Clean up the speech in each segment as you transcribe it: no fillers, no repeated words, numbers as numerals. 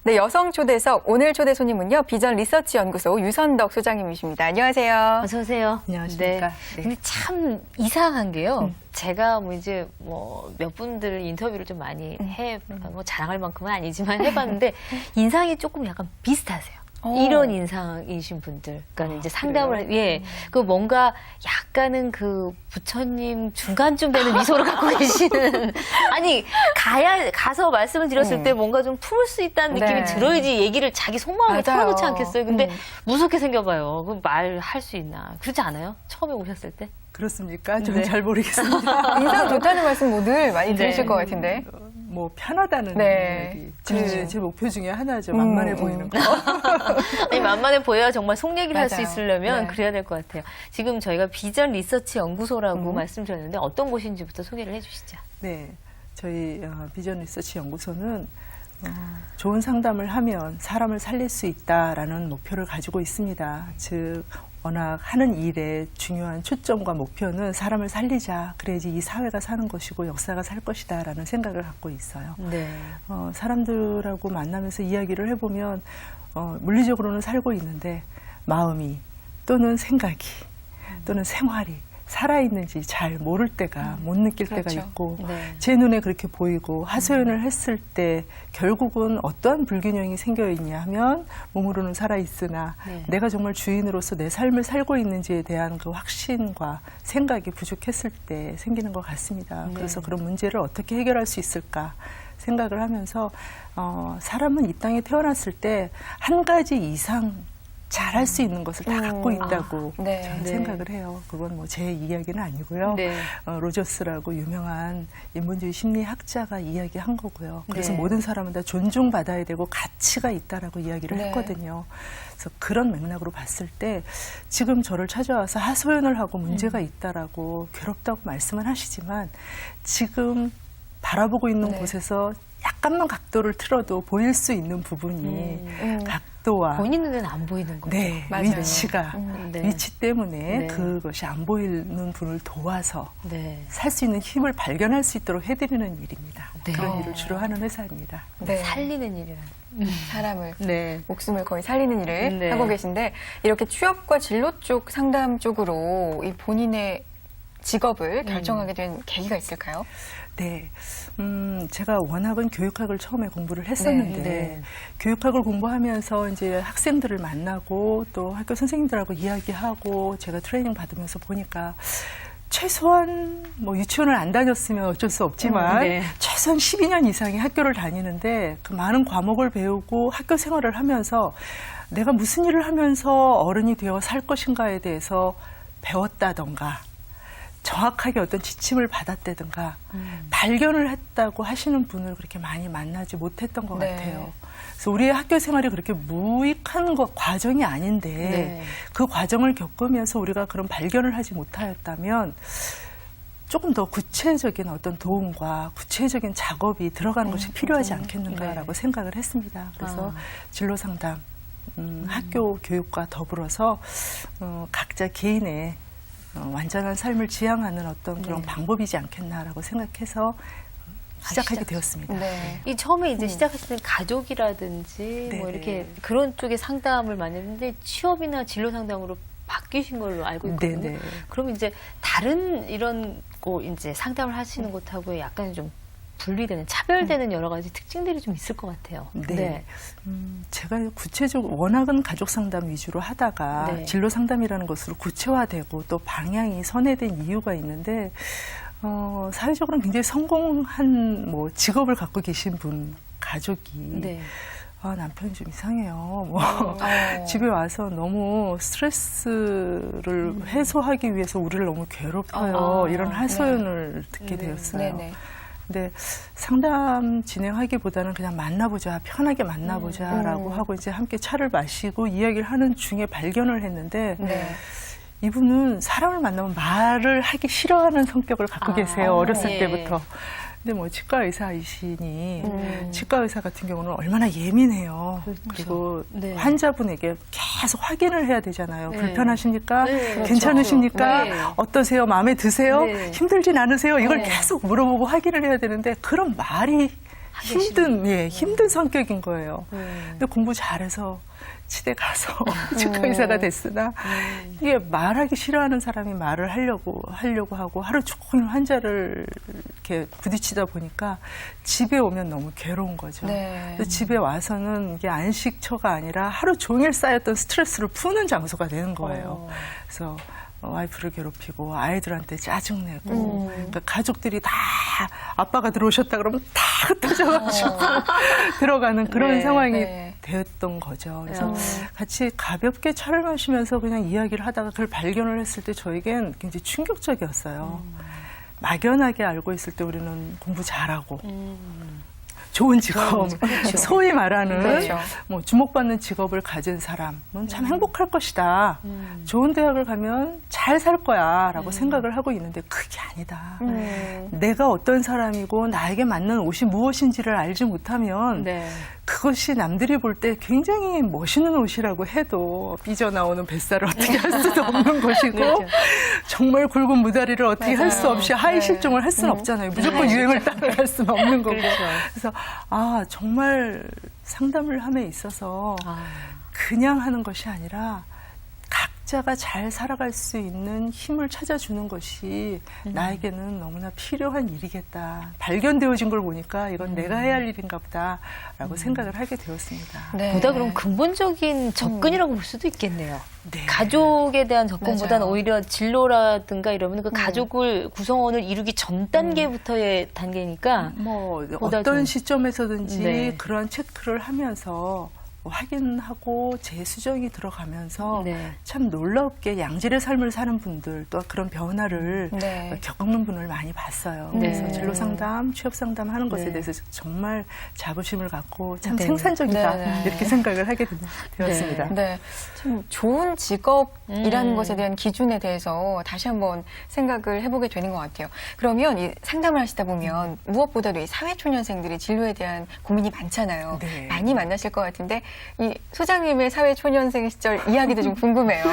네, 여성 초대석 오늘 초대 손님은요. 비전 리서치 연구소 유선덕 소장님이십니다. 안녕하세요. 어서 오세요. 안녕하십니까. 네. 근데 참 이상한 게요. 제가 몇 분들 인터뷰를 좀 많이 자랑할 만큼은 아니지만 해봤는데 인상이 조금 약간 비슷하세요. 이런 인상이신 분들. 그러니까 이제 상담을, 그 뭔가 약간은 그 부처님 중간쯤 되는 미소를 갖고 계시는. 아니, 가서 말씀을 드렸을 때 뭔가 좀 품을 수 있다는 느낌이 들어야지 얘기를 자기 속마음을 털어놓지 않겠어요. 근데 무섭게 생겨봐요. 그 말할 수 있나. 그렇지 않아요? 처음에 오셨을 때? 그렇습니까? 저는 잘 모르겠습니다. 인상 좋다는 말씀 늘 많이 들으실 것 같은데. 뭐 편하다는 이야기. 제 목표 중에 하나죠. 만만해 보이는 거. 아니, 만만해 보여야 정말 속 얘기를 할 수 맞아요. 있으려면 그래야 될 것 같아요. 지금 저희가 비전 리서치 연구소라고 말씀드렸는데 어떤 곳인지부터 소개를 해주시죠. 네, 저희 비전 리서치 연구소는 좋은 상담을 하면 사람을 살릴 수 있다라는 목표를 가지고 있습니다. 즉 워낙 하는 일의 중요한 초점과 목표는 사람을 살리자. 그래야지 이 사회가 사는 것이고 역사가 살 것이다라는 생각을 갖고 있어요. 네. 사람들하고 만나면서 이야기를 해보면 물리적으로는 살고 있는데 마음이 또는 생각이 또는 생활이 살아있는지 잘 모를 때가 못 느낄 때가 있고 제 눈에 그렇게 보이고 하소연을 했을 때 결국은 어떠한 불균형이 생겨 있냐 하면 몸으로는 살아있으나 내가 정말 주인으로서 내 삶을 살고 있는지에 대한 그 확신과 생각이 부족했을 때 생기는 것 같습니다. 그래서 그런 문제를 어떻게 해결할 수 있을까 생각을 하면서 사람은 이 땅에 태어났을 때 한 가지 이상 잘할 수 있는 것을 다 갖고 있다고 저는 생각을 해요. 그건 뭐 제 이야기는 아니고요. 로저스라고 유명한 인본주의 심리학자가 이야기한 거고요. 그래서 모든 사람은 다 존중받아야 되고 가치가 있다라고 이야기를 했거든요. 그래서 그런 맥락으로 봤을 때 지금 저를 찾아와서 하소연을 하고 문제가 있다라고 괴롭다고 말씀을 하시지만 지금 바라보고 있는 곳에서 약간만 각도를 틀어도 보일 수 있는 부분이 각도와 본인 눈에는 안 보이는 거죠. 위치가 위치 때문에 그것이 안 보이는 분을 도와서 살 수 있는 힘을 발견할 수 있도록 해드리는 일입니다. 그런 일을 주로 하는 회사입니다. 살리는 일이라는. 사람을 목숨을 거의 살리는 일을 하고 계신데 이렇게 취업과 진로 쪽 상담 쪽으로 이 본인의 직업을 결정하게 된 계기가 있을까요? 네, 제가 워낙은 교육학을 처음에 공부를 했었는데 교육학을 공부하면서 이제 학생들을 만나고 또 학교 선생님들하고 이야기하고 제가 트레이닝 받으면서 보니까 최소한 뭐 유치원을 안 다녔으면 어쩔 수 없지만 최소한 12년 이상의 학교를 다니는데 그 많은 과목을 배우고 학교 생활을 하면서 내가 무슨 일을 하면서 어른이 되어 살 것인가에 대해서 배웠다던가 정확하게 어떤 지침을 받았다든가 발견을 했다고 하시는 분을 그렇게 많이 만나지 못했던 것 같아요. 그래서 우리의 학교 생활이 그렇게 무익한 과정이 아닌데 그 과정을 겪으면서 우리가 그런 발견을 하지 못하였다면 조금 더 구체적인 어떤 도움과 구체적인 작업이 들어가는 것이 필요하지 않겠는가라고 생각을 했습니다. 그래서 진로 상담, 학교 교육과 더불어서 각자 개인의 완전한 삶을 지향하는 어떤 그런 방법이지 않겠나라고 생각해서 시작하게 되었습니다. 이 처음에 이제 시작하실 때 가족이라든지 뭐 이렇게 그런 쪽의 상담을 많이 했는데 취업이나 진로 상담으로 바뀌신 걸로 알고 있거든요. 그럼 이제 다른 이런 거 이제 상담을 하시는 곳하고 약간 좀 분리되는, 차별되는 여러 가지 특징들이 좀 있을 것 같아요. 제가 구체적으로 워낙은 가족 상담 위주로 하다가 진로 상담이라는 것으로 구체화되고 또 방향이 선회된 이유가 있는데 사회적으로는 굉장히 성공한 뭐 직업을 갖고 계신 분 가족이 남편이 좀 이상해요. 집에 와서 너무 스트레스를 해소하기 위해서 우리를 너무 괴롭혀요. 이런 하소연을 듣게 되었어요. 근데 상담 진행하기보다는 그냥 만나보자, 편하게 만나보자라고 하고 이제 함께 차를 마시고 이야기를 하는 중에 발견을 했는데 이분은 사람을 만나면 말을 하기 싫어하는 성격을 갖고 계세요. 어렸을 때부터. 근데 뭐 치과 의사이시니 치과 의사 같은 경우는 얼마나 예민해요. 그리고 환자분에게 계속 확인을 해야 되잖아요. 불편하십니까? 괜찮으십니까? 어떠세요? 마음에 드세요? 힘들진 않으세요? 이걸 계속 물어보고 확인을 해야 되는데 그런 말이 힘든 성격인 거예요. 근데 공부 잘해서 치대 가서 치과의사가 됐으나 이게 말하기 싫어하는 사람이 말을 하려고 하고 하루 종일 환자를 이렇게 부딪히다 보니까 집에 오면 너무 괴로운 거죠. 네. 그래서 집에 와서는 이게 안식처가 아니라 하루 종일 쌓였던 스트레스를 푸는 장소가 되는 거예요. 그래서 와이프를 괴롭히고 아이들한테 짜증내고 그러니까 가족들이 다 아빠가 들어오셨다 그러면 다 흩어져가지고 들어가는 그런 네, 상황이 네. 되었던 거죠. 그래서 같이 가볍게 차를 마시면서 그냥 이야기를 하다가 그걸 발견을 했을 때 저에겐 굉장히 충격적이었어요. 막연하게 알고 있을 때 우리는 공부 잘하고 좋은 직업, 소위 말하는 그렇죠. 뭐 주목받는 직업을 가진 사람은 참 행복할 것이다. 좋은 대학을 가면 잘 살 거야라고 생각을 하고 있는데 그게 아니다. 내가 어떤 사람이고 나에게 맞는 옷이 무엇인지를 알지 못하면 네. 그것이 남들이 볼 때 굉장히 멋있는 옷이라고 해도 삐져나오는 뱃살을 어떻게 할 수도 없는 것이고 그렇죠. 정말 굵은 무다리를 어떻게 할 수 없이 하이 네. 실종을 할 수는 없잖아요. 무조건 유행을 따라갈 수는 없는 거고. 그렇죠. 그래서 정말 상담을 함에 있어서 아. 그냥 하는 것이 아니라 각자가 잘 살아갈 수 있는 힘을 찾아주는 것이 나에게는 너무나 필요한 일이겠다. 발견되어진 걸 보니까 이건 내가 해야 할 일인가 보다라고 생각을 하게 되었습니다. 네. 보다 그럼 근본적인 접근이라고 볼 수도 있겠네요. 네. 가족에 대한 접근보다는 맞아요. 오히려 진로라든가 이러면 그 가족을 구성원을 이루기 전 단계부터의 단계니까 뭐 보다 어떤 좀- 시점에서든지 네. 그런 체크를 하면서 확인하고 재수정이 들어가면서 네. 참 놀랍게 양질의 삶을 사는 분들 또 그런 변화를 네. 겪는 분을 많이 봤어요. 네. 그래서 진로 상담, 취업 상담 하는 것에 네. 대해서 정말 자부심을 갖고 참 네. 생산적이다 네, 네. 이렇게 생각을 하게 되었습니다. 네, 참 좋은 직업이라는 것에 대한 기준에 대해서 다시 한번 생각을 해보게 되는 것 같아요. 그러면 이 상담을 하시다 보면 무엇보다도 이 사회초년생들이 진로에 대한 고민이 많잖아요. 네. 많이 만나실 것 같은데 이 소장님의 사회초년생 시절 이야기도 좀 궁금해요.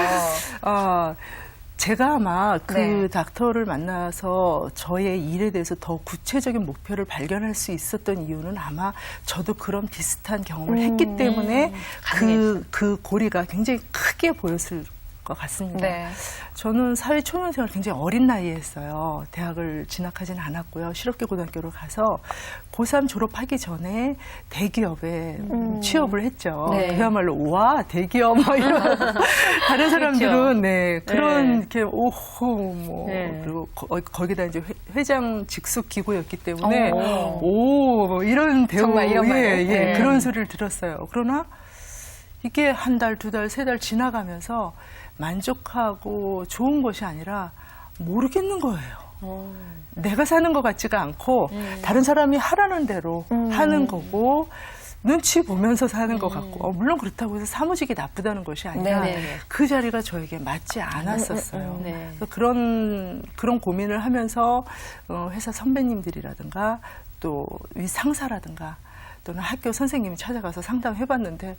제가 아마 그 네. 닥터를 만나서 저의 일에 대해서 더 구체적인 목표를 발견할 수 있었던 이유는 아마 저도 그런 비슷한 경험을 했기 때문에 그 고리가 굉장히 크게 보였을 것 같습니다. 네. 저는 사회초년생을 굉장히 어린 나이에 했어요. 대학을 진학하진 않았고요. 실업계 고등학교를 가서 고3 졸업하기 전에 대기업에 취업을 했죠. 네. 그야말로 와 대기업 막 이런 다른 사람들은 네 그런 네. 이렇게 오호 뭐 네. 그리고 거기다 이제 회장 직속 기구였기 때문에 오. 오 이런 대우 정말 이런 말. 예, 네. 그런 소리를 들었어요. 그러나 이게 한 달, 두 달, 세 달 지나가면서 만족하고 좋은 것이 아니라 모르겠는 거예요. 내가 사는 것 같지가 않고 다른 사람이 하라는 대로 하는 거고 눈치 보면서 사는 것 같고 물론 그렇다고 해서 사무직이 나쁘다는 것이 아니라 네네. 그 자리가 저에게 맞지 않았었어요. 네. 그래서 그런 고민을 하면서 회사 선배님들이라든가 또 위 상사라든가 또는 학교 선생님이 찾아가서 상담해봤는데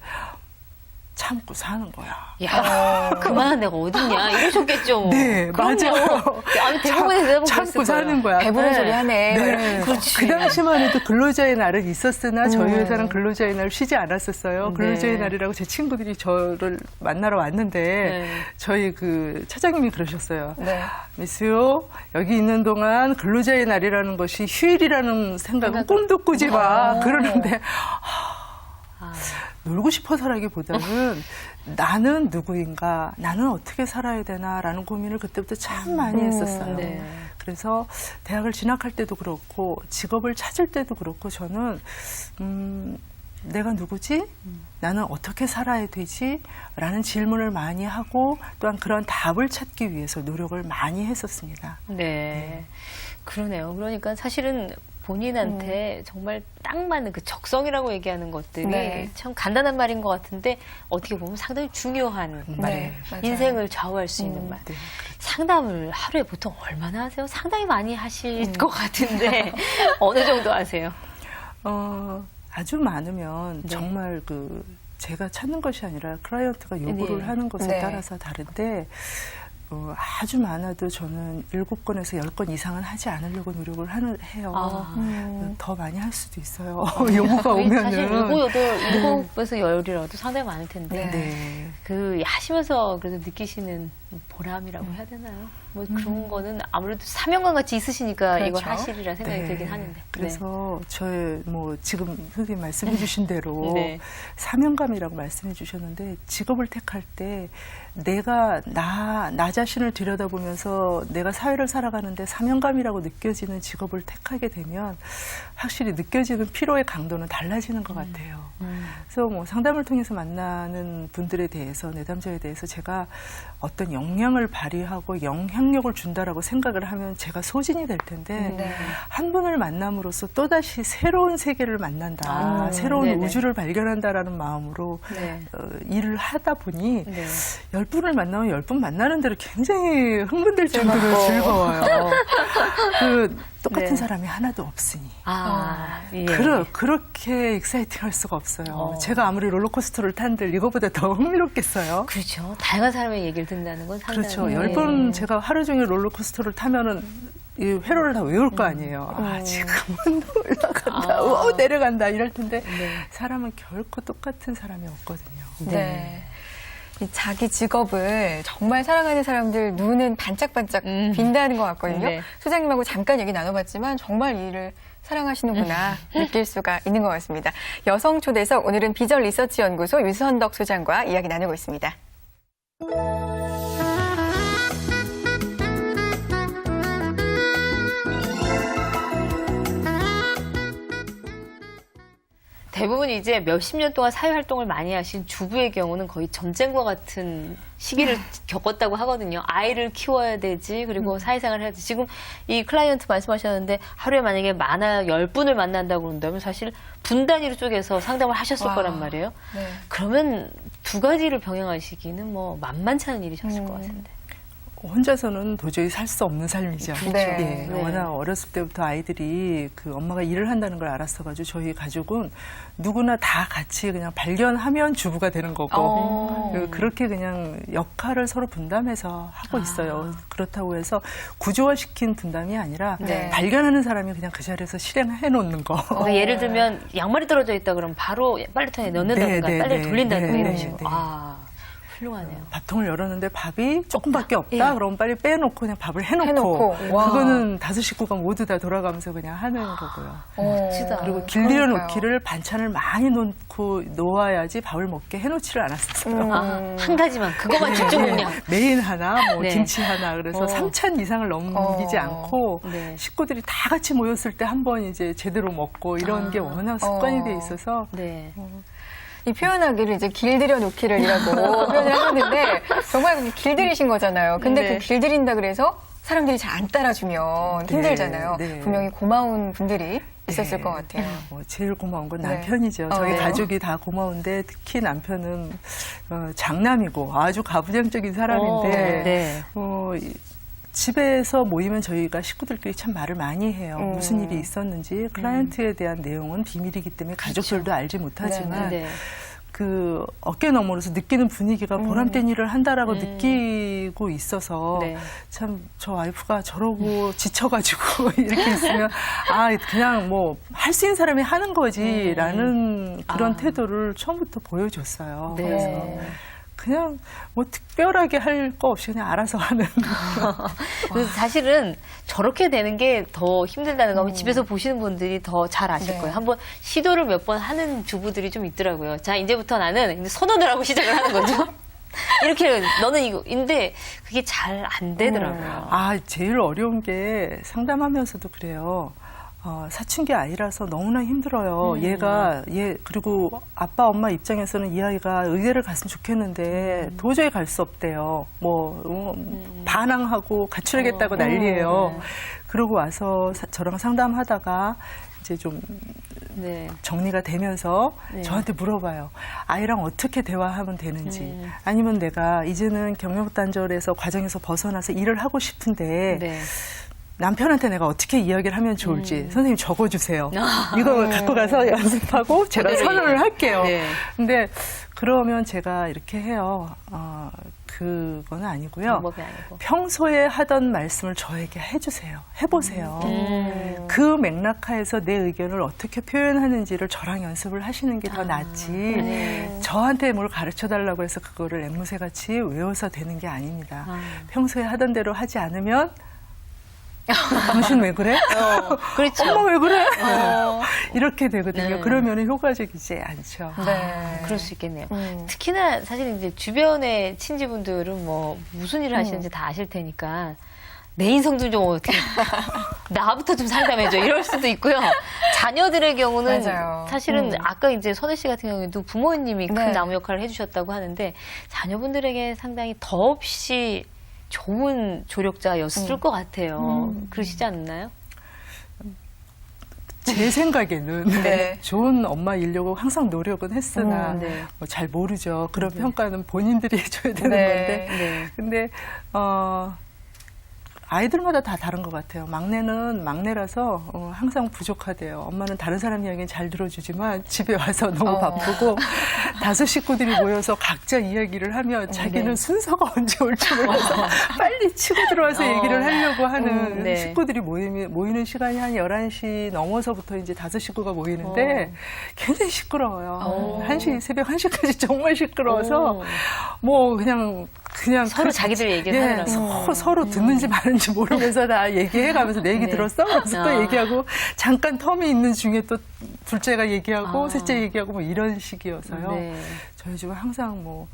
참고 사는 거야. 야, 그만한 데가 어딨냐 이러셨겠죠. 네, 그럼요. 맞아요. 아니, 대부분의 대답은 참고 그랬을 사는 거예요. 거야. 배부른 네. 소리 하네. 네. 그렇지. 그 당시만 해도 근로자의 날은 있었으나 저희 회사는 근로자의 날 쉬지 않았었어요. 근로자의 네. 날이라고 제 친구들이 저를 만나러 왔는데 네. 저희 그 차장님이 그러셨어요. 네. 미스요, 여기 있는 동안 근로자의 날이라는 것이 휴일이라는 생각은 꿈도 꾸지 마. 그러는데 놀고 싶어서라기보다는 나는 누구인가, 나는 어떻게 살아야 되나라는 고민을 그때부터 참 많이 했었어요. 네. 그래서 대학을 진학할 때도 그렇고 직업을 찾을 때도 그렇고 저는 내가 누구지? 나는 어떻게 살아야 되지? 라는 질문을 많이 하고 또한 그런 답을 찾기 위해서 노력을 많이 했었습니다. 네. 그러네요. 그러니까 사실은 본인한테 정말 딱 맞는 그 적성이라고 얘기하는 것들이 네. 참 간단한 말인 것 같은데 어떻게 보면 상당히 중요한 말이에요. 네, 맞아요. 인생을 좌우할 수 있는 말. 네. 상담을 하루에 보통 얼마나 하세요? 상당히 많이 하실 것 같은데 어느 정도 하세요? 아주 많으면 네. 정말 제가 찾는 것이 아니라 클라이언트가 요구를 네. 하는 것에 네. 따라서 다른데 아주 많아도 저는 7건에서 10건 이상은 하지 않으려고 노력을 해요. 더 많이 할 수도 있어요. 요구가 오면은. 사실 7에서 10이라도 상당히 많을 텐데. 네. 그 하시면서 그래도 느끼시는 보람이라고 해야 되나요? 뭐 그런 거는 아무래도 사명감 같이 있으시니까 그렇죠. 이걸 하시리라 생각이 네. 들긴 하는데. 그래서 저의 뭐 지금 선생님 말씀해 주신 대로 네. 사명감이라고 말씀해 주셨는데 직업을 택할 때 내가 나 자신을 들여다보면서 내가 사회를 살아가는데 사명감이라고 느껴지는 직업을 택하게 되면 확실히 느껴지는 피로의 강도는 달라지는 것 같아요. 그래서 뭐 상담을 통해서 만나는 분들에 대해서 내담자에 대해서 제가 어떤 역량을 발휘하고 영향력을 준다라고 생각을 하면 제가 소진이 될 텐데 네. 한 분을 만남으로써 또다시 새로운 세계를 만난다, 새로운 네네. 우주를 발견한다라는 마음으로 네. 일을 하다 보니 네. 10분을 만나면 10분 만나는 대로 굉장히 흥분될 정도로 즐거워요. 그 똑같은 네. 사람이 하나도 없으니. 예. 그렇게 익사이팅할 수가 없어요. 제가 아무리 롤러코스터를 탄들 이거보다 더 흥미롭겠어요. 그렇죠. 다양한 사람의 얘기를 듣는다는 건 상당히. 그렇죠. 10번 제가 하루 종일 롤러코스터를 타면은 이 회로를 다 외울 거 아니에요. 지금은 올라간다, 내려간다 이럴 텐데 사람은 결코 똑같은 사람이 없거든요. 네. 이 자기 직업을 정말 사랑하는 사람들 눈은 반짝반짝 빈다는 것 같거든요. 네. 소장님하고 잠깐 얘기 나눠봤지만 정말 이 일을 사랑하시는구나 느낄 수가 있는 것 같습니다. 여성 초대석 오늘은 비전 리서치 연구소 유선덕 소장과 이야기 나누고 있습니다. 대부분 이제 몇십 년 동안 사회활동을 많이 하신 주부의 경우는 거의 전쟁과 같은 시기를 겪었다고 하거든요. 아이를 키워야 되지, 그리고 사회생활을 해야 되지. 지금 이 클라이언트 말씀하셨는데 하루에 만약에 많아 10분을 만난다고 그런다면 사실 분 단위로 쪼개서 상담을 하셨을 와. 거란 말이에요. 네. 그러면 두 가지를 병행하시기는 뭐 만만치 않은 일이셨을 것 같은데. 혼자서는 도저히 살 수 없는 삶이죠. 네. 예, 네. 워낙 어렸을 때부터 아이들이 그 엄마가 일을 한다는 걸 알았어가지고 저희 가족은 누구나 다 같이 그냥 발견하면 주부가 되는 거고 그렇게 그냥 역할을 서로 분담해서 하고 있어요. 그렇다고 해서 구조화시킨 분담이 아니라 네. 발견하는 사람이 그냥 그 자리에서 실행해 놓는 거. 그러니까 예를 들면 양말이 떨어져 있다 그러면 바로 빨래통에 넣는다든가 네, 네, 빨래를 네. 돌린다든가 네, 이런 네, 식으로. 네. 훌륭하네요. 밥통을 열었는데 밥이 조금밖에 없다? 예. 그럼 빨리 빼놓고 그냥 밥을 해놓고 해놓고. 와. 그거는 5 식구가 모두 다 돌아가면서 그냥 하는 거고요. 멋지다. 그리고 길들여 그러니까요. 놓기를 반찬을 많이 놓아야지 밥을 먹게 해놓지를 않았었어요. 한 가지만 그거만 집중 공략. 메인 하나, 뭐 네. 김치 하나, 그래서 3찬 이상을 넘기지 않고 네. 식구들이 다 같이 모였을 때 한 번 이제 제대로 먹고 이런 게 워낙 습관이 돼 있어서 네. 이 표현하기를 이제 길들여 놓기를이라고 표현을 하셨는데 정말 길들이신 거잖아요. 근데 네. 그 길들인다 그래서 사람들이 잘 안 따라주면 네, 힘들잖아요. 네. 분명히 고마운 분들이 있었을 네. 것 같아요. 제일 고마운 건 네. 남편이죠. 저희 네. 가족이 다 고마운데 특히 남편은 장남이고 아주 가부장적인 사람인데 네. 집에서 모이면 저희가 식구들끼리 참 말을 많이 해요. 무슨 일이 있었는지 클라이언트에 대한 내용은 비밀이기 때문에 가족들도 알지 못하지만 네. 그 어깨 너머로서 느끼는 분위기가 보람된 일을 한다라고 느끼고 있어서 네. 참 저 와이프가 저러고 지쳐가지고 이렇게 있으면 그냥 뭐 할 수 있는 사람이 하는 거지라는 그런 태도를 처음부터 보여줬어요. 네. 그래서 그냥 뭐 특별하게 할 거 없이 그냥 알아서 하는. 그래서 사실은 저렇게 되는 게 더 힘들다는 거 집에서 보시는 분들이 더 잘 아실 네. 거예요. 한번 시도를 몇 번 하는 주부들이 좀 있더라고요. 자, 이제부터 나는 이제 선언을 하고 시작을 하는 거죠. 이렇게 너는 이거인데 그게 잘 안 되더라고요. 제일 어려운 게 상담하면서도 그래요. 사춘기 아이라서 너무나 힘들어요. 그리고 아빠, 엄마 입장에서는 이 아이가 의대를 갔으면 좋겠는데 도저히 갈 수 없대요. 반항하고 가출하겠다고 난리예요. 그러고 와서 저랑 상담하다가 이제 좀 네. 정리가 되면서 네. 저한테 물어봐요. 아이랑 어떻게 대화하면 되는지. 아니면 내가 이제는 경력 단절에서 과정에서 벗어나서 일을 하고 싶은데 네. 남편한테 내가 어떻게 이야기를 하면 좋을지 선생님 적어주세요. 이거 갖고 가서 연습하고 제가 그대로 선언을 할게요. 네. 근데 그러면 제가 이렇게 해요. 그거는 아니고요. 방법이 아니고. 평소에 하던 말씀을 저에게 해주세요. 해보세요. 그 맥락하에서 내 의견을 어떻게 표현하는지를 저랑 연습을 하시는 게 더 낫지. 저한테 뭘 가르쳐 달라고 해서 그거를 앵무새같이 외워서 되는 게 아닙니다. 평소에 하던 대로 하지 않으면 당신 왜 그래? 그렇죠. 엄마 왜 그래? 이렇게 되거든요. 그러면 효과적이지 않죠. 네. 그럴 수 있겠네요. 특히나 사실 이제 주변의 친지분들은 뭐 무슨 일을 하시는지 다 아실 테니까 내 인성 좀 어떻게 나부터 좀 상담해줘 이럴 수도 있고요. 자녀들의 경우는 맞아요. 사실은 아까 이제 선혜 씨 같은 경우에도 부모님이 큰 네. 나무 역할을 해주셨다고 하는데 자녀분들에게 상당히 더없이 좋은 조력자였을 것 같아요. 그러시지 않나요? 제 생각에는 네. 좋은 엄마이려고 항상 노력은 했으나 네. 뭐 잘 모르죠. 그런 평가는 본인들이 해줘야 되는 네. 건데. 네. 근데 아이들마다 다 다른 것 같아요. 막내는 막내라서 항상 부족하대요. 엄마는 다른 사람 이야기는 잘 들어주지만 집에 와서 너무 바쁘고 5 식구들이 모여서 각자 이야기를 하면 자기는 순서가 언제 올지 몰라서 빨리 치고 들어와서 얘기를 하려고 하는 네. 식구들이 모이는 시간이 한 11시 넘어서부터 이제 5 식구가 모이는데 굉장히 시끄러워요. 새벽 1시까지 정말 시끄러워서 뭐 그냥 서로 자기들 얘기를 하느라고. 서로 듣는지 마는지 모르면서 다 얘기해가면서 내 얘기 네. 들었어? 그래서 또 얘기하고 잠깐 텀이 있는 중에 또 둘째가 얘기하고 아. 셋째 얘기하고 뭐 이런 식이어서요. 네. 저희 집은 항상 뭐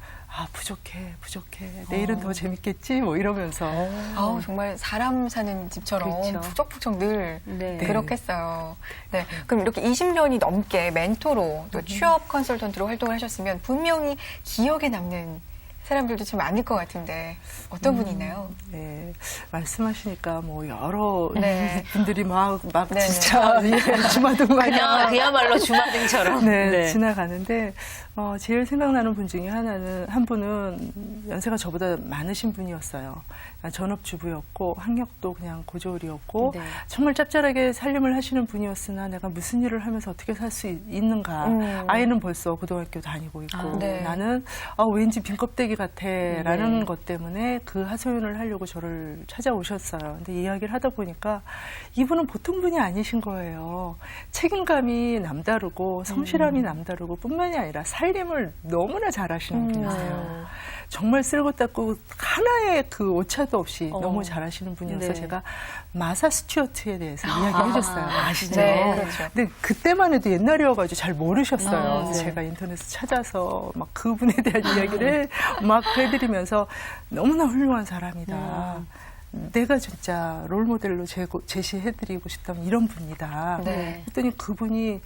부족해 내일은 더 재밌겠지 뭐 이러면서 아우, 정말 사람 사는 집처럼 그렇죠. 부쩍부쩍 늘 네. 그렇겠어요. 네. 그럼 이렇게 20년이 넘게 멘토로 또 취업 컨설턴트로 활동을 하셨으면 분명히 기억에 남는 사람들도 좀 많을 것 같은데 어떤 분이 있나요? 네, 말씀하시니까 뭐 여러 네. 분들이 막 네네. 진짜 주마등마냥 그야말로 주마등처럼. 네, 지나가는데 제일 생각나는 분 중에 한 분은 연세가 저보다 많으신 분이었어요. 전업주부였고 학력도 그냥 고졸이었고 네. 정말 짭짤하게 살림을 하시는 분이었으나 내가 무슨 일을 하면서 어떻게 살 수 있는가. 아이는 벌써 고등학교 다니고 있고 네. 나는 왠지 빈껍데기 같아라는 것 때문에 그 하소연을 하려고 저를 찾아오셨어요. 근데 이야기를 하다 보니까 이분은 보통 분이 아니신 거예요. 책임감이 남다르고 성실함이 남다르고 뿐만이 아니라 살림을 너무나 잘하시는 분이세요. 정말 쓸고 닦고 하나의 그 오차도 없이 너무 잘하시는 분이어서 네. 제가 마사 스튜어트에 대해서 이야기해 줬어요. 아시죠? 네, 그렇죠. 근데 그때만 해도 옛날이어가지고 잘 모르셨어요. 네. 제가 인터넷에 찾아서 막 그분에 대한 이야기를 막 해드리면서 너무나 훌륭한 사람이다. 내가 진짜 롤모델로 제시해드리고 싶다면 이런 분이다. 네. 했더니 그분이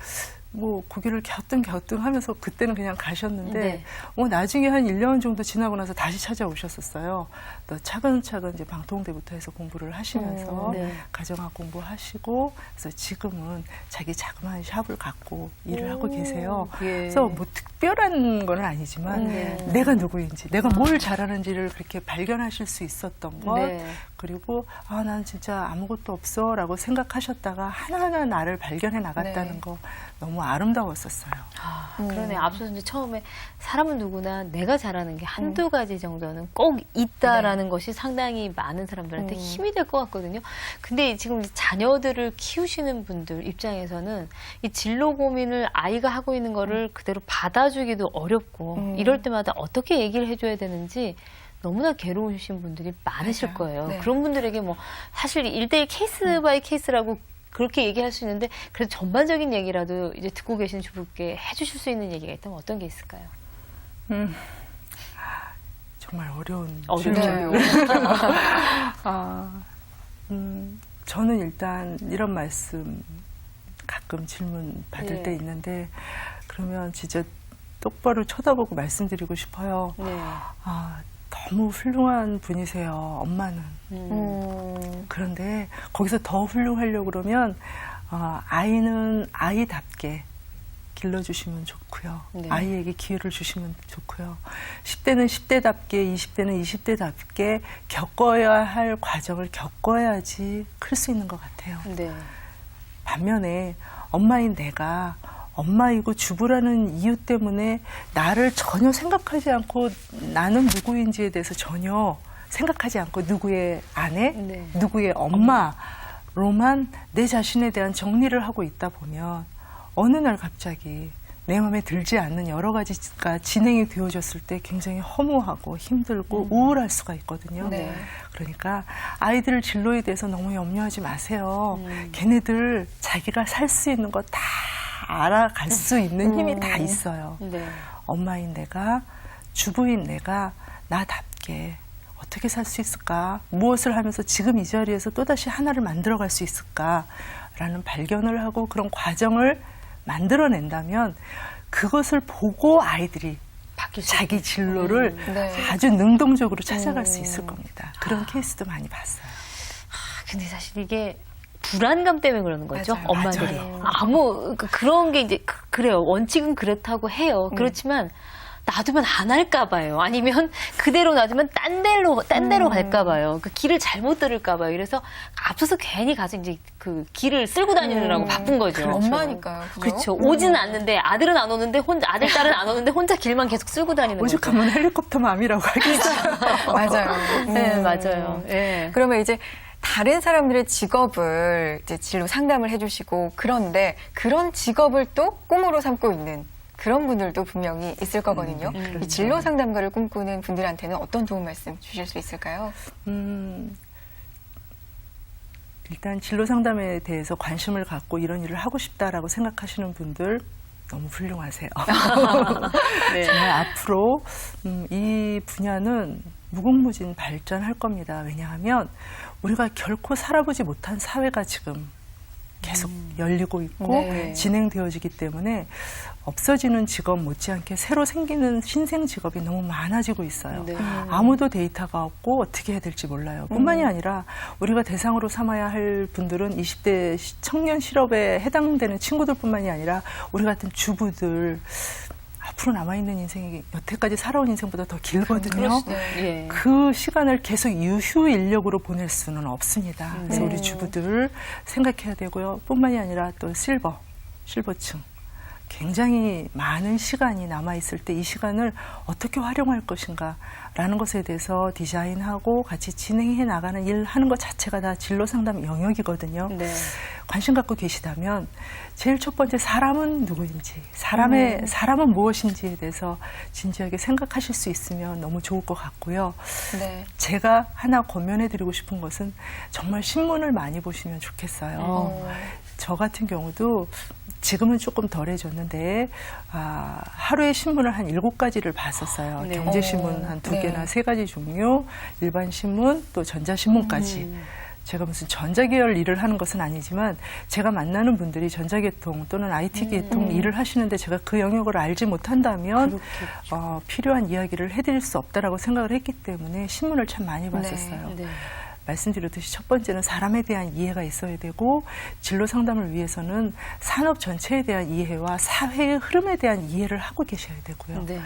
뭐 고개를 갸우뚱갸우뚱 하면서 그때는 그냥 가셨는데 네. 나중에 한 1년 정도 지나고 나서 다시 찾아오셨었어요. 또 차근차근 이제 방통대부터 해서 공부를 하시면서 네. 가정학 공부하시고 그래서 지금은 자기 자그마한 샵을 갖고 일을 하고 계세요. 예. 그래서 뭐 특별한 건 아니지만 네. 내가 누구인지 내가 뭘 잘하는지를 그렇게 발견하실 수 있었던 것 네. 그리고 난 진짜 아무것도 없어라고 생각하셨다가 하나하나 나를 발견해 나갔다는 네. 거 너무 아름다웠었어요. 그러네. 앞서서 이제 처음에 사람은 누구나 내가 잘하는 게 한두 가지 정도는 꼭 있다라는 것이 상당히 많은 사람들한테 힘이 될 것 같거든요. 근데 지금 이제 자녀들을 키우시는 분들 입장에서는 이 진로 고민을 아이가 하고 있는 거를 그대로 받아주기도 어렵고 이럴 때마다 어떻게 얘기를 해줘야 되는지 너무나 괴로우신 분들이 많으실 맞아요. 거예요. 네. 그런 분들에게 뭐 사실 1대1 케이스 바이 케이스라고 그렇게 얘기할 수 있는데 그래도 전반적인 얘기라도 이제 듣고 계신 주부께 해주실 수 있는 얘기가 있다면 어떤 게 있을까요? 정말 어려운 어렵죠. 네. 저는 일단 이런 말씀 가끔 질문 받을 네. 때 있는데 그러면 진짜 똑바로 쳐다보고 말씀드리고 싶어요. 네. 너무 훌륭한 분이세요. 엄마는. 그런데 거기서 더 훌륭하려고 그러면 아이는 아이답게 길러주시면 좋고요. 네. 아이에게 기회를 주시면 좋고요. 10대는 10대답게 20대는 20대답게 겪어야 할 과정을 겪어야지 클 수 있는 것 같아요. 네. 반면에 엄마인 내가 엄마이고 주부라는 이유 때문에 나를 전혀 생각하지 않고 나는 누구인지에 대해서 전혀 생각하지 않고 누구의 아내, 네. 누구의 엄마로만 내 자신에 대한 정리를 하고 있다 보면 어느 날 갑자기 내 마음에 들지 않는 여러 가지가 진행이 되어졌을 때 굉장히 허무하고 힘들고 우울할 수가 있거든요. 네. 그러니까 아이들 진로에 대해서 너무 염려하지 마세요. 걔네들 자기가 살 수 있는 거 다 알아갈 수 있는 힘이 다 있어요. 네. 엄마인 내가, 주부인 내가 나답게 어떻게 살 수 있을까? 무엇을 하면서 지금 이 자리에서 또다시 하나를 만들어갈 수 있을까라는 발견을 하고 그런 과정을 만들어낸다면 그것을 보고 아이들이 자기 진로를 네. 아주 능동적으로 찾아갈 수 있을 겁니다. 그런 케이스도 많이 봤어요. 근데 사실 이게 불안감 때문에 그러는 거죠. 맞아요. 엄마들이. 맞아요. 그런 게 이제 그래요. 원칙은 그렇다고 해요. 그렇지만 놔두면 안 할까 봐요. 아니면 그대로 놔두면 딴 데로 갈까 봐요. 그 길을 잘못 들을까 봐요. 그래서 앞서서 괜히 가서 이제 그 길을 쓸고 다니느라고 바쁜 거죠. 그렇죠. 엄마니까요. 그죠? 그렇죠. 오지는 않는데 아들은 안 오는데 혼자 아들 딸은 안 오는데 혼자 길만 계속 쓸고 다니는 거죠. 오죽하면 헬리콥터 맘이라고 하겠어요. 맞아요. 네, 맞아요. 예. 그러면 이제 다른 사람들의 직업을 이제 진로 상담을 해주시고 그런데 그런 직업을 또 꿈으로 삼고 있는 그런 분들도 분명히 있을 거거든요. 이 진로 상담가를 꿈꾸는 분들한테는 어떤 좋은 말씀 주실 수 있을까요? 일단 진로 상담에 대해서 관심을 갖고 이런 일을 하고 싶다라고 생각하시는 분들 너무 훌륭하세요. 네. 정말 앞으로 이 분야는 무궁무진 발전할 겁니다. 왜냐하면 우리가 결코 살아보지 못한 사회가 지금 계속 열리고 있고 네. 진행되어지기 때문에 없어지는 직업 못지않게 새로 생기는 신생 직업이 너무 많아지고 있어요. 네. 아무도 데이터가 없고 어떻게 해야 될지 몰라요. 뿐만이 아니라 우리가 대상으로 삼아야 할 분들은 20대 청년 실업에 해당되는 친구들뿐만이 아니라 우리 같은 주부들 앞으로 남아있는 인생이 여태까지 살아온 인생보다 더 길거든요. 예. 그 시간을 계속 유휴 인력으로 보낼 수는 없습니다. 그래서 우리 주부들 생각해야 되고요. 뿐만이 아니라 또 실버층. 굉장히 많은 시간이 남아있을 때 이 시간을 어떻게 활용할 것인가 라는 것에 대해서 디자인하고 같이 진행해 나가는 일 하는 것 자체가 다 진로 상담 영역이거든요. 네. 관심 갖고 계시다면 제일 첫 번째 사람은 누구인지, 사람은 무엇인지에 대해서 진지하게 생각하실 수 있으면 너무 좋을 것 같고요. 네. 제가 하나 권면해드리고 싶은 것은 정말 신문을 많이 보시면 좋겠어요. 저 같은 경우도 지금은 조금 덜해졌는데 하루에 신문을 한 7가지를 봤었어요. 네. 경제신문 한 2개나 네. 3가지 종류, 일반신문, 또 전자신문까지. 제가 무슨 전자계열 일을 하는 것은 아니지만 제가 만나는 분들이 전자계통 또는 IT 계통 일을 하시는데 제가 그 영역을 알지 못한다면 필요한 이야기를 해드릴 수 없다라고 생각을 했기 때문에 신문을 참 많이 봤었어요. 네. 말씀드렸듯이 첫 번째는 사람에 대한 이해가 있어야 되고 진로 상담을 위해서는 산업 전체에 대한 이해와 사회의 흐름에 대한 이해를 하고 계셔야 되고요. 네.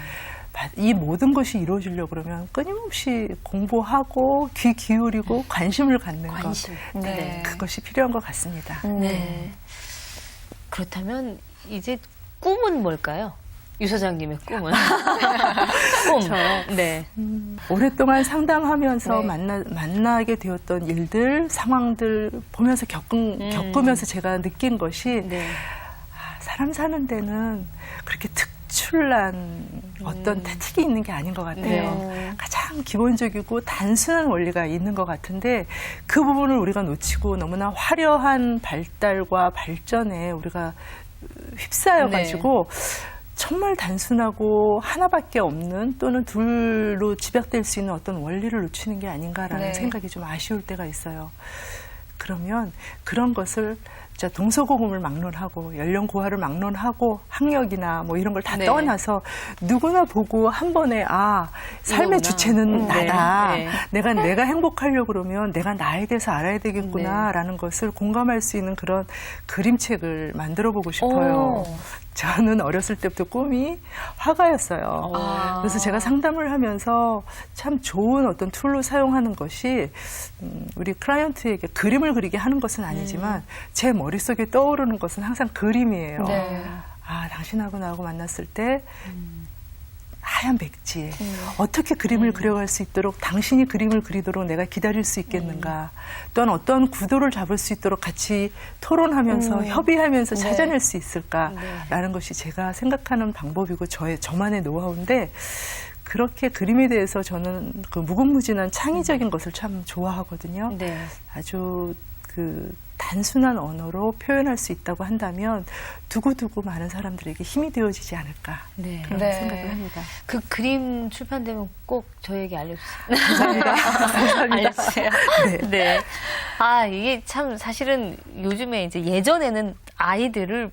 이 모든 것이 이루어지려고 그러면 끊임없이 공부하고 귀 기울이고 관심을 갖는 관심. 것. 네. 그것이 필요한 것 같습니다. 네. 그렇다면 이제 꿈은 뭘까요? 유 소장님의 꿈은? 꿈. 네. 오랫동안 상담하면서 네. 만나게 되었던 일들, 상황들 보면서 겪으면서 제가 느낀 것이 네. 사람 사는 데는 그렇게 특출난 어떤 특이 있는 게 아닌 것 같아요. 네. 가장 기본적이고 단순한 원리가 있는 것 같은데 그 부분을 우리가 놓치고 너무나 화려한 발달과 발전에 우리가 휩싸여가지고 정말 단순하고 하나밖에 없는 또는 둘로 집약될 수 있는 어떤 원리를 놓치는 게 아닌가라는 네. 생각이 좀 아쉬울 때가 있어요. 그러면 그런 것을 동서고금을 막론하고 연령 고하를 막론하고 학력이나 뭐 이런 걸 다 네. 떠나서 누구나 보고 한 번에 삶의 이거구나. 주체는 나다. 네. 내가 행복하려고 그러면 내가 나에 대해서 알아야 되겠구나라는 것을 공감할 수 있는 그런 그림책을 만들어 보고 싶어요. 저는 어렸을 때부터 꿈이 화가였어요. 그래서 제가 상담을 하면서 참 좋은 어떤 툴로 사용하는 것이 우리 클라이언트에게 그림을 그리게 하는 것은 아니지만 제 머릿속에 떠오르는 것은 항상 그림이에요. 네. 당신하고 나하고 만났을 때 하얀 백지에 어떻게 그림을 그려갈 수 있도록 당신이 그림을 그리도록 내가 기다릴 수 있겠는가 또한 어떤 구도를 잡을 수 있도록 같이 토론하면서 협의하면서 찾아낼 수 있을까라는 것이 제가 생각하는 방법이고 저만의 노하우인데 그렇게 그림에 대해서 저는 그 무궁무진한 창의적인 것을 참 좋아하거든요. 네. 아주 그 단순한 언어로 표현할 수 있다고 한다면 두고두고 많은 사람들에게 힘이 되어지지 않을까 네. 그런 네. 생각을 합니다. 그 그림 출판되면 꼭 저에게 알려주세요. 감사합니다. 감사합니다. 알려주세요. 네. 네. 이게 참 사실은 요즘에 이제 예전에는 아이들을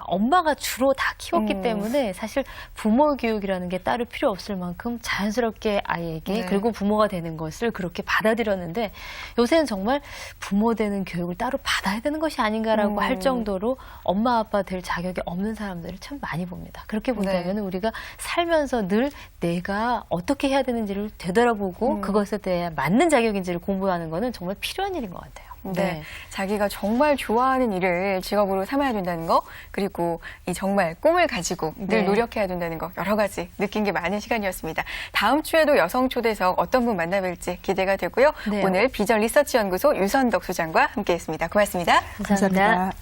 엄마가 주로 다 키웠기 때문에 사실 부모 교육이라는 게 따로 필요 없을 만큼 자연스럽게 아이에게 네. 그리고 부모가 되는 것을 그렇게 받아들였는데 요새는 정말 부모 되는 교육을 따로 받아야 되는 것이 아닌가라고 할 정도로 엄마 아빠 될 자격이 없는 사람들을 참 많이 봅니다. 그렇게 본다면 네. 우리가 살면서 늘 내가 어떻게 해야 되는지를 되돌아보고 그것에 대해 맞는 자격인지를 공부하는 것은 정말 필요한 일인 것 같아요. 네. 자기가 정말 좋아하는 일을 직업으로 삼아야 된다는 거, 그리고 이 정말 꿈을 가지고 늘 네. 노력해야 된다는 거, 여러 가지 느낀 게 많은 시간이었습니다. 다음 주에도 여성 초대석 어떤 분 만나뵐지 기대가 되고요. 네. 오늘 비전 리서치 연구소 유선덕 소장과 함께했습니다. 고맙습니다. 감사합니다.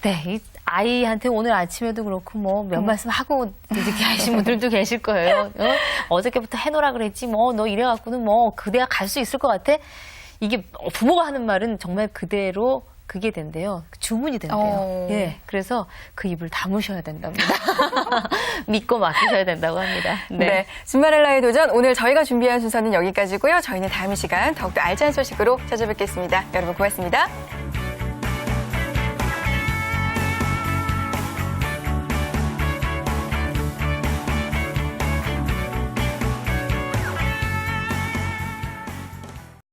네, 이 아이한테 오늘 아침에도 그렇고 뭐 몇 말씀 하고 이렇게 하신 분들도 계실 거예요. 어저께부터 해놓으라 그랬지 너 이래갖고는 그대가 갈 수 있을 것 같아? 이게 부모가 하는 말은 정말 그대로 그게 된대요. 주문이 된대요. 예, 그래서 그 입을 다무셔야 된답니다. 믿고 맡기셔야 된다고 합니다. 네. 준마랄라의 도전, 오늘 저희가 준비한 순서는 여기까지고요. 저희는 다음 이 시간 더욱더 알찬 소식으로 찾아뵙겠습니다. 여러분 고맙습니다.